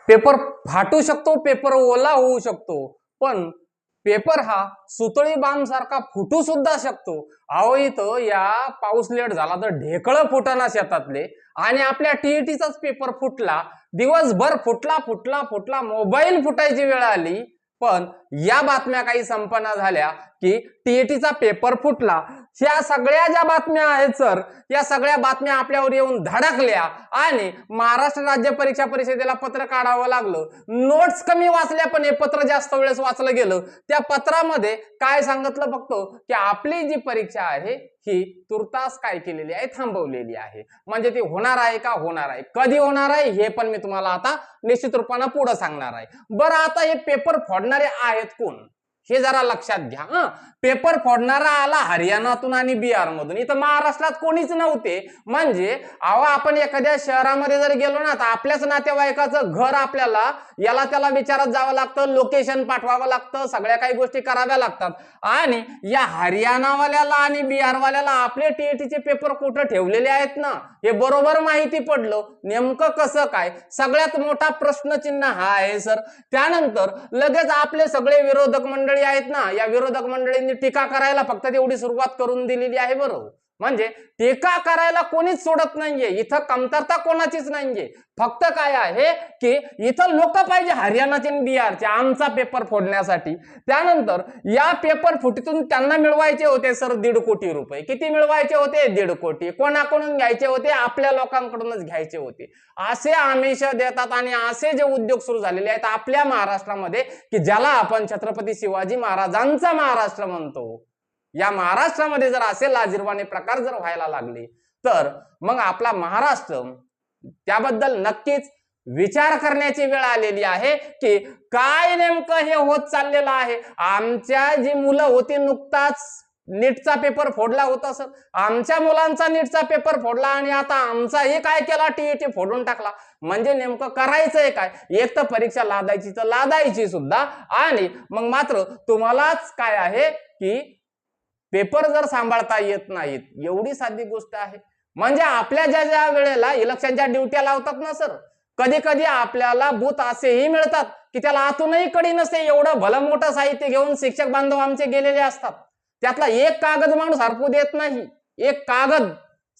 Paper फाटू शकतो, paper ओला होऊ शकतो, पण पेपर हा सुतळी बाम सारखा फुटू सुद्धा शकतो। अहो इथं या पाऊस लेट झाला तर ढेकळं फुटना शेतातले, आणि आपल्या टीईटीचाच पेपर फुटला, दिवसभर फुटला फुटला फुटला, मोबाईल फुटायची वेळ आली, पण या बातम्या काही संपना झाल्या की टीईटीचा पेपर फुटला। या सगळ्या ज्या बातम्या आहेत सर, या सगळ्या बातम्या आपल्यावर येऊन धडकल्या आणि महाराष्ट्र राज्य परीक्षा परिषदेला पत्र काढावं लागलं। नोट्स कमी वाचल्या पण हे पत्र जास्त वेळेस वाचलं गेलं। त्या पत्रामध्ये काय सांगितलं बघतो की आपली जी परीक्षा आहे ही तुर्तास काय केलेली आहे, थांबवलेली आहे। म्हणजे ती होणार आहे का, होणार आहे, कधी होणार आहे हे पण मी तुम्हाला आता निश्चित रूपाने पुढे सांगणार आहे। बरं आता हे पेपर फोडणारे आहेत कोण हे जरा लक्षात घ्या। पेपर फोडणारा आला हरियाणातून आणि बिहार मधून, इथं महाराष्ट्रात कोणीच नव्हते। म्हणजे अहो आपण एखाद्या शहरामध्ये जर गेलो ना तर आपल्याच नातेवाईकाचं घर आपल्याला याला त्याला विचारत जावं लागतं, लोकेशन पाठवावं लागतं, सगळ्या काही गोष्टी कराव्या लागतात। आणि या हरियाणावाल्याला आणि बिहारवाल्याला आपले टीईटीचे पेपर कुठं ठेवलेले आहेत ना हे बरोबर माहिती पडलं। नेमकं कसं काय, सगळ्यात मोठा प्रश्नचिन्ह हा आहे सर। त्यानंतर लगेच आपले सगळे विरोधक मंडळी आहेत ना, या विरोधक मंडळींनी टीका करायला फक्त तेवढी सुरुवात करून दिलेली आहे। बरोबर, म्हणजे टीका करायला कोणीच सोडत नाहीये, इथं कमतरता कोणाचीच नाहीये। फक्त काय आहे की इथं लोक पाहिजे हरियाणाचे आणि बिहारचे आमचा पेपर फोडण्यासाठी। त्यानंतर या पेपर फुटीतून त्यांना मिळवायचे होते सर 1.5 कोटी रुपये। किती मिळवायचे होते? 1.5 कोटी। कोणाकडून घ्यायचे होते? आपल्या लोकांकडूनच घ्यायचे होते। असे आमिष देतात आणि असे जे उद्योग सुरू झालेले आहेत आपल्या महाराष्ट्रामध्ये की ज्याला आपण छत्रपती शिवाजी महाराजांचा महाराष्ट्र म्हणतो, या महाराष्ट्रामध्ये जर असे लाजिरवाणे प्रकार जर व्हायला लागले तर मग आपला महाराष्ट्र त्याबद्दल नक्कीच विचार करण्याची वेळ आलेली आहे की काय नेमकं हे होत चाललेलं आहे। आमच्या जी मुलं होती नुकताच नीटचा पेपर फोडला होता सर, आमच्या मुलांचा नीटचा पेपर फोडला आणि आता आमचाही काय केला, टीईटी फोडून टाकला। म्हणजे नेमकं करायचंय काय, एक तर परीक्षा लादायची तर लादायची सुद्धा, आणि मग मात्र तुम्हालाच काय आहे की पेपर जर सांभाळता येत नाहीत, एवढी साधी गोष्ट आहे। म्हणजे आपल्या ज्या ज्या वेळेला इलेक्शनच्या ड्युट्या लावतात ना सर, कधी कधी आपल्याला बूथ असेही मिळतात की त्याला आतूनही कडी नसते, एवढं भलं मोठं साहित्य घेऊन शिक्षक बांधव आमचे गेलेले असतात, त्यातला एक कागद माणूस हरपू देत नाही। एक कागद,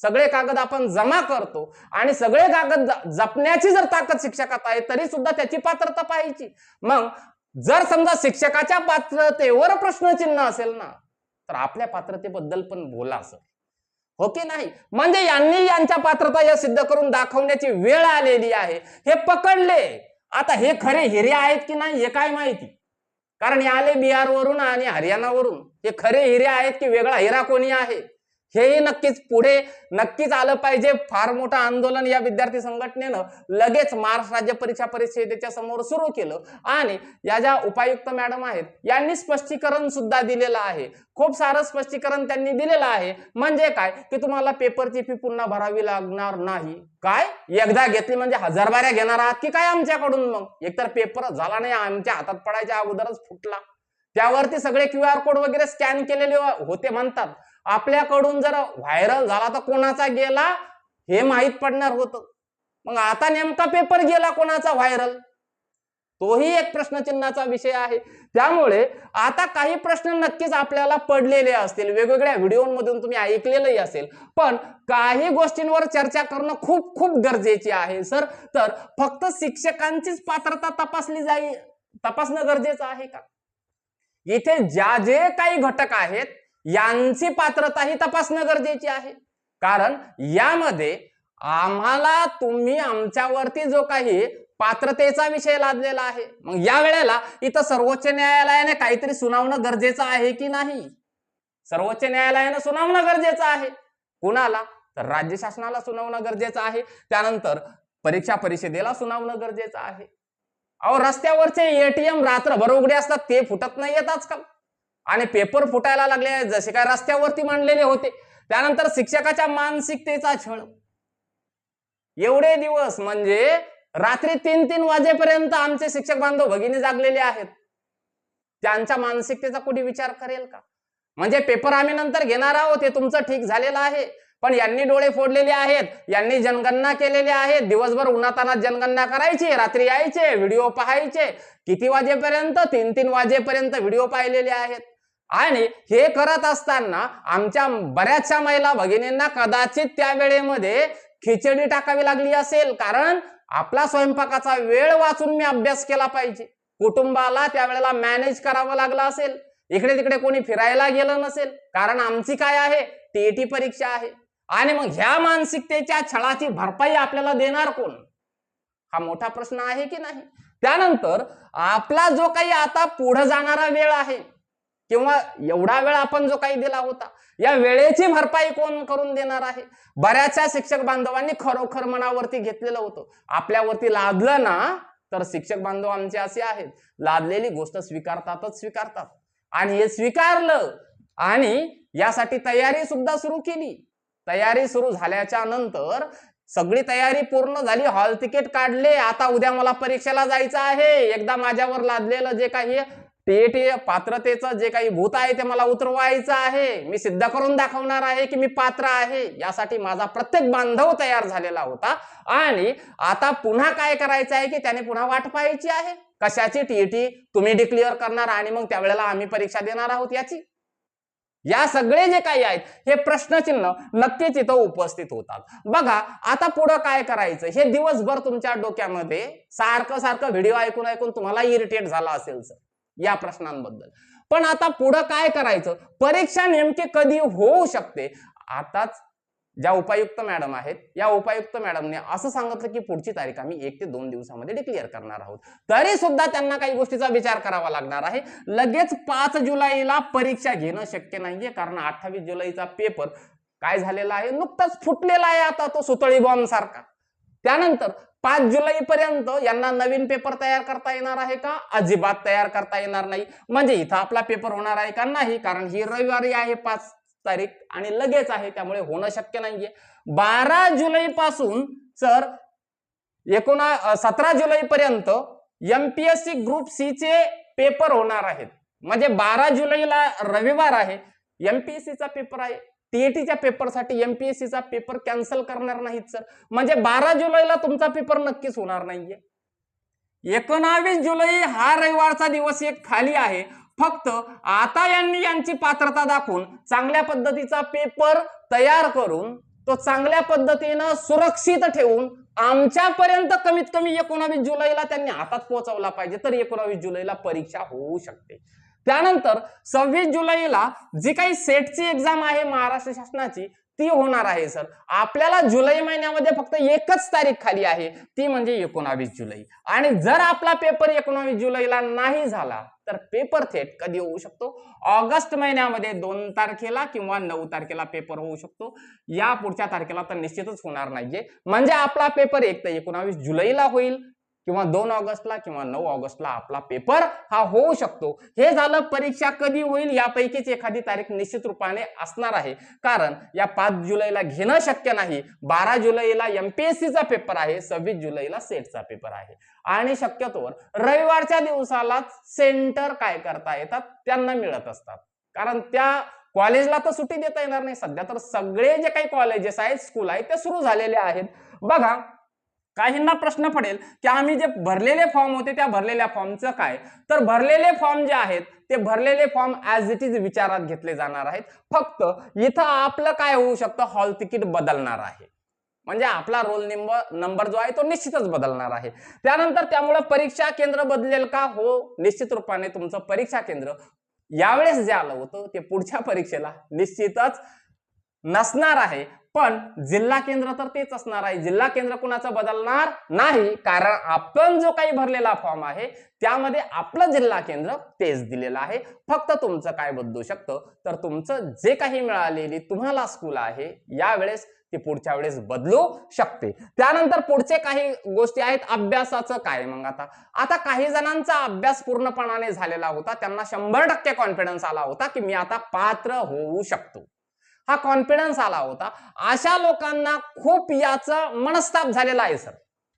सगळे कागद आपण जमा करतो आणि सगळे कागद जपण्याची जर ताकद शिक्षकात आहे तरी सुद्धा त्याची पात्रता पाहिजे। मग जर समजा शिक्षकाच्या पात्रतेवर प्रश्नचिन्ह असेल ना तर आपल्या पात्रतेबद्दल पण बोला सर, हो की नाही? म्हणजे यांनी यांच्या पात्रता या सिद्ध करून दाखवण्याची वेळ आलेली आहे। हे पकडले, आता हे खरे हिरे आहेत की नाही हे काय माहिती, कारण हे आले बिहारवरून आणि हरियाणावरून, हे खरे हिरे आहेत की वेगळा हिरा कोणी आहे हेही नक्कीच पुढे नक्कीच आलं पाहिजे। फार मोठं आंदोलन या विद्यार्थी संघटनेनं लगेच महाराष्ट्र राज्य परीक्षा परिषदेच्या समोर सुरू केलं आणि या ज्या उपायुक्त मॅडम आहेत यांनी स्पष्टीकरण सुद्धा दिलेलं आहे, खूप सारं स्पष्टीकरण त्यांनी दिलेलं आहे। म्हणजे काय की तुम्हाला पेपरची फी पुन्हा भरावी लागणार नाही। काय एकदा घेतली म्हणजे 1000 बाऱ्या घेणार आहात की काय आमच्याकडून? मग एकतर पेपर झाला नाही, आमच्या हातात पडायच्या अगोदरच फुटला, त्यावरती सगळे QR कोड वगैरे स्कॅन केलेले होते म्हणतात, आपल्याकडून जर व्हायरल झाला तर कोणाचा गेला हे माहित पडणार होतं। मग आता नेमका पेपर गेला कोणाचा व्हायरल, तोही एक प्रश्नचिन्हाचा विषय आहे। त्यामुळे आता काही प्रश्न नक्कीच आपल्याला पडलेले असतील, वेगवेगळ्या व्हिडिओमधून तुम्ही ऐकलेलंही असेल, पण काही गोष्टींवर चर्चा करणं खूप खूप गरजेची आहे सर। तर फक्त शिक्षकांचीच पात्रता तपासणं गरजेचं आहे का? इथे ज्या जे काही घटक आहेत यांची पात्रताही तपासणं गरजेची आहे, कारण यामध्ये आम्हाला तुम्ही आमच्यावरती जो काही पात्रतेचा विषय लादलेला आहे, मग या वेळेला इथं सर्वोच्च न्यायालयाने काहीतरी सुनावणं गरजेचं आहे की नाही? सर्वोच्च न्यायालयाने सुनावणं गरजेचं आहे। कुणाला? तर राज्य शासनाला सुनावणं गरजेचं आहे, त्यानंतर परीक्षा परिषदेला सुनावणं गरजेचं आहे। अहो रस्त्यावरचे ATM रात्रभर उघडे असतात, ते फुटत नाहीयेत आजकाल, आणि पेपर फुटायला लागले जसे काय रस्त्यावरती मांडलेले होते। त्यानंतर शिक्षकाच्या मानसिकतेचा छळ, एवढे दिवस म्हणजे रात्री 3-3 वाजेपर्यंत आमचे शिक्षक बांधव भगिनी जागलेले आहेत, त्यांच्या मानसिकतेचा कोणी विचार करेल का? म्हणजे पेपर आम्ही नंतर घेणार आहोत हे तुमचं ठीक झालेलं आहे, पण यांनी डोळे फोडलेले आहेत, यांनी जनगणना केलेली आहे, दिवसभर उन्हातानात जनगणना करायची, रात्री यायचे, व्हिडिओ पाहायचे, किती वाजेपर्यंत, 3-3 वाजेपर्यंत व्हिडिओ पाहिलेले आहेत. आणि हे करत असताना आमच्या बऱ्याचशा महिला भगिनींना कदाचित त्या वेळेमध्ये खिचडी टाकावी लागली असेल, कारण आपला स्वयंपाकाचा वेळ वाचून मी अभ्यास केला पाहिजे. कुटुंबाला त्यावेळेला मॅनेज करावं लागलं असेल, इकडे तिकडे कोणी फिरायला गेलं नसेल, कारण आमची काय आहे, टीईटी परीक्षा आहे. आणि मग ह्या मानसिकतेच्या छळाची भरपाई आपल्याला देणार कोण, हा मोठा प्रश्न आहे की नाही. त्यानंतर आपला जो काही आता पुढे जाणारा वेळ आहे, किंवा एवढा वेळ आपण जो काही दिला होता, या वेळेची भरपाई कोण करून देणार आहे. बऱ्याचशा शिक्षक बांधवांनी खरोखर मनावरती घेतलेलं होतं. आपल्यावरती लादलं ना, तर शिक्षक बांधव आमचे असे आहेत, लादलेली गोष्ट स्वीकारतातच स्वीकारतात. आणि हे स्वीकारलं आणि यासाठी तयारी सुद्धा सुरू केली. तयारी सुरू झाल्याच्या नंतर सगळी तयारी पूर्ण झाली, हॉल तिकीट काढले, आता उद्या मला परीक्षेला जायचं आहे, एकदा माझ्यावर लादलेलं जे काही टीईटी पात्रतेचं जे काही भूत आहे ते मला उतरवायचं आहे, मी सिद्ध करून दाखवणार आहे की मी पात्र आहे. यासाठी माझा प्रत्येक बांधव तयार झालेला होता. आणि आता पुन्हा काय करायचं आहे की त्याने पुन्हा वाट पाहायची आहे. कशाची? टीईटी तुम्ही डिक्लेअर करणार आणि मग त्यावेळेला आम्ही परीक्षा देणार आहोत याची. या सगळे जे काही आहेत हे प्रश्नचिन्ह नक्कीच इथं उपस्थित होतात. बघा आता पुढे काय करायचं, हे दिवसभर तुमच्या डोक्यामध्ये सारखं सारखं व्हिडिओ ऐकून ऐकून तुम्हाला इरिटेट झाला असेल सर या प्रश्नांबद्दल. पण आता पुढे काय करायचं, परीक्षा नेमकी कधी होऊ शकते. आताच ज्या उपायुक्त मॅडम आहेत, या उपायुक्त मॅडमने असं सांगितलं की पुढची तारीख आम्ही 1 ते 2 दिवसामध्ये डिक्लेअर करणार आहोत. तरी सुद्धा त्यांना काही गोष्टीचा विचार करावा लागणार आहे. लगेच 5 जुलैला परीक्षा घेणं शक्य नाहीये, कारण 28 जुलैचा पेपर काय झालेला आहे, नुकताच फुटलेला आहे आता तो सुतळी बॉम्ब सारखा. त्यानंतर 5 जुलै पर्यंत यांना नवीन पेपर तयार करता येणार आहे का? अजिबात तयार करता येणार नाही. म्हणजे इथं आपला पेपर होणार आहे का? नाही, कारण ही रविवारी आहे 5 तारीख आणि लगेच आहे, त्यामुळे होणं शक्य नाहीये. 12 जुलै पासून सर 17 जुलै पर्यंत एमपीएससी ग्रुप सी चे पेपर होणार आहेत. म्हणजे 12 जुलैला रविवार आहे, एमपीएससीचा पेपर आहे. टीईटीच्या पेपरसाठी एमपीएससीचा पेपर कॅन्सल करणार नाहीत सर. म्हणजे 12 जुलैला तुमचा पेपर नक्कीच होणार नाहीये. 19 जुलै हा रविवारचा दिवस एक खाली आहे. फक्त आता यांनी यांची पात्रता दाखवून चांगल्या पद्धतीचा पेपर तयार करून तो चांगल्या पद्धतीनं सुरक्षित ठेवून आमच्यापर्यंत कमीत कमी 19 जुलैला त्यांनी हातात पोहोचवला पाहिजे, तर 19 जुलैला परीक्षा होऊ शकते. त्यानंतर 26 जुलैला जी काही सेटची एक्झाम आहे महाराष्ट्र शासनाची ती होणार आहे सर. आपल्याला जुलै महिन्यामध्ये फक्त एकच तारीख खाली आहे, ती म्हणजे 19 जुलै. आणि जर आपला पेपर 19 जुलैला नाही झाला तर पेपर थेट कधी होऊ शकतो, ऑगस्ट महिन्यामध्ये 2 तारखेला किंवा 9 तारखेला पेपर होऊ शकतो. या पुढच्या तारखेला तर निश्चितच होणार नाहीये. म्हणजे आपला पेपर एक तर 19 जुलैला होईल किंवा 2 ऑगस्टला किंवा 9 ऑगस्टला आपला पेपर हा होऊ शकतो. हे झालं परीक्षा कधी होईल यापैकीच एखादी तारीख निश्चित रूपाने असणार आहे, कारण या 5 जुलैला घेणं शक्य नाही. 12 जुलैला एमपीएससीचा पेपर आहे, 26 जुलैला सेटचा पेपर आहे. आणि शक्यतोवर रविवारच्या दिवसालाच सेंटर काय करता येतात त्यांना मिळत असतात, कारण त्या कॉलेजला तर सुट्टी देता येणार नाही. सध्या तर सगळे जे काही कॉलेजेस आहेत, स्कूल आहेत ते सुरू झालेले आहेत. बघा काहींना प्रश्न पडेल की आम्ही जे भरलेले फॉर्म होते त्या भरलेल्या फॉर्मचं काय, तर भरलेले फॉर्म जे आहेत ते भरलेले फॉर्म ॲज इट इज विचारात घेतले जाणार आहेत. फक्त इथं आपलं काय होऊ शकतं, हॉल तिकीट बदलणार आहे. म्हणजे आपला रोल नंबर जो आहे तो निश्चितच बदलणार आहे. त्यानंतर त्यामुळे परीक्षा केंद्र बदलेल का? हो, निश्चित रूपाने तुमचं परीक्षा केंद्र यावेळेस जे आलं होतं ते पुढच्या परीक्षेला निश्चितच नसणार आहे. पण जिल्हा केंद्र तर तेच असणार आहे. जिल्हा केंद्र कुणाचं बदलणार नाही, कारण आपण जो काही भरलेला फॉर्म आहे त्यामध्ये आपलं जिल्हा केंद्र तेच दिलेलं आहे. फक्त तुमचं काय बदलू शकतं, तर तुमचं जे काही मिळालेली तुम्हाला स्कूल आहे यावेळेस ते पुढच्या वेळेस बदलू शकते. त्यानंतर पुढचे काही गोष्टी आहेत. अभ्यासाचं काय? मग आता काही जणांचा अभ्यास पूर्णपणाने झालेला होता, त्यांना 100% कॉन्फिडन्स आला होता की मी आता पात्र होऊ शकतो. हा कॉन्फिडन्स आला होता. अशा लोकांना खूप याचा मनस्ताप झालेला आहे सर,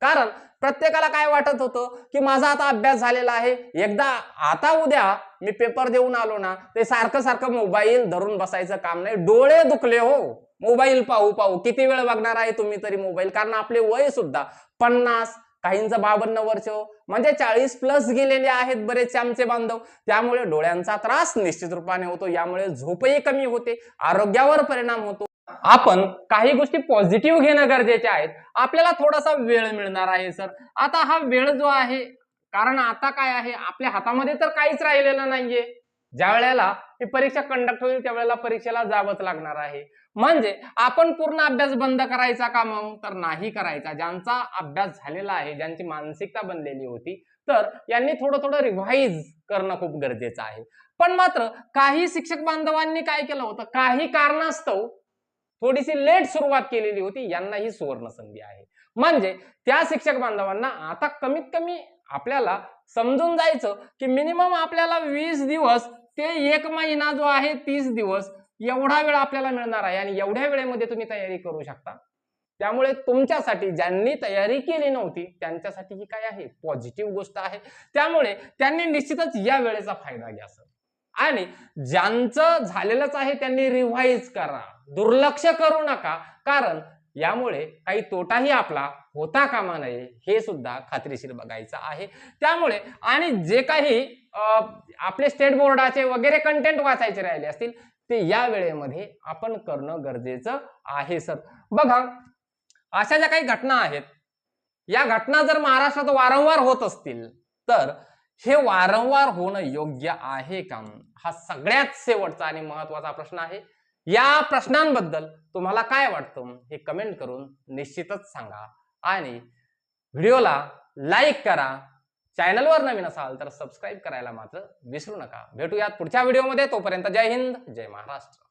कारण प्रत्येकाला काय वाटत होतं की माझा आता अभ्यास झालेला आहे, एकदा आता उद्या मी पेपर देऊन आलो ना ते सारखं सारखं मोबाईल धरून बसायचं काम नाही, डोळे दुखले हो. मोबाईल पाहू पाहू किती वेळ बघणार आहे तुम्ही तरी मोबाईल, कारण आपले वय सुद्धा 50, काहींचं 52 वर्ष म्हणजे 40+ गेलेले आहेत बरेचसे आमचे बांधव. त्यामुळे डोळ्यांचा त्रास निश्चित रूपाने होतो, यामुळे झोपही कमी होते, आरोग्यावर परिणाम होतो. आपण काही गोष्टी पॉझिटिव्ह घेणं गरजेचे आहेत. आपल्याला थोडासा वेळ मिळणार आहे सर. आता हा वेळ जो आहे, कारण आता काय आहे आपल्या हातामध्ये तर काहीच राहिलेलं नाहीये. ज्या वेळेला ही परीक्षा कंडक्ट होईल त्यावेळेला परीक्षेला जावंच लागणार आहे. म्हणजे आपण पूर्ण अभ्यास बंद करायचा का मग? तर नाही करायचा. ज्यांचा अभ्यास झालेला आहे, ज्यांची मानसिकता बनलेली होती, तर यांनी थोडं थोडं रिव्हाइज करणं खूप गरजेचं आहे. पण मात्र काही शिक्षक बांधवांनी काय केलं होतं, काही कारणास्तव थोडीशी लेट सुरुवात केलेली होती, यांना ही सुवर्ण संधी आहे. म्हणजे त्या शिक्षक बांधवांना आता कमीत कमी आपल्याला समजून जायचं की मिनिमम आपल्याला 20 दिवस ते 1 महिना जो आहे 30 दिवस एवढा वेळ आपल्याला मिळणार आहे आणि एवढ्या वेळेमध्ये तुम्ही तयारी करू शकता. त्यामुळे तुमच्यासाठी, ज्यांनी तयारी केली नव्हती त्यांच्यासाठी ही काय आहे, पॉझिटिव्ह गोष्ट आहे. त्यामुळे त्यांनी निश्चितच या वेळेचा फायदा घ्यावा आणि ज्यांचं झालेलंच आहे त्यांनी रिव्हाइज करा, दुर्लक्ष करू नका, कारण यामुळे काही तोटाही आपला होता कामा नये हे सुद्धा खात्रीशीर बघायचं आहे. त्यामुळे आणि जे काही आपले स्टेट बोर्डाचे वगैरे कंटेंट वाचायचे राहिले असतील ते या वेळेमध्ये आपण करणं गरजेचं आहे सर. बघा, अशा ज्या काही घटना आहेत, या घटना जर महाराष्ट्रात वारंवार होत असतील तर हे वारंवार होणं योग्य आहे का, हा सगळ्यात शेवटचा आणि महत्वाचा प्रश्न आहे. या प्रश्नांबद्दल तुम्हाला काय वाटतं हे कमेंट करून निश्चितच सांगा आणि व्हिडिओला लाईक करा. चॅनलवर नवीन असाल तर सबस्क्राईब करायला मात्र विसरू नका. भेटूयात पुढच्या व्हिडिओमध्ये. तोपर्यंत जय हिंद, जय महाराष्ट्र.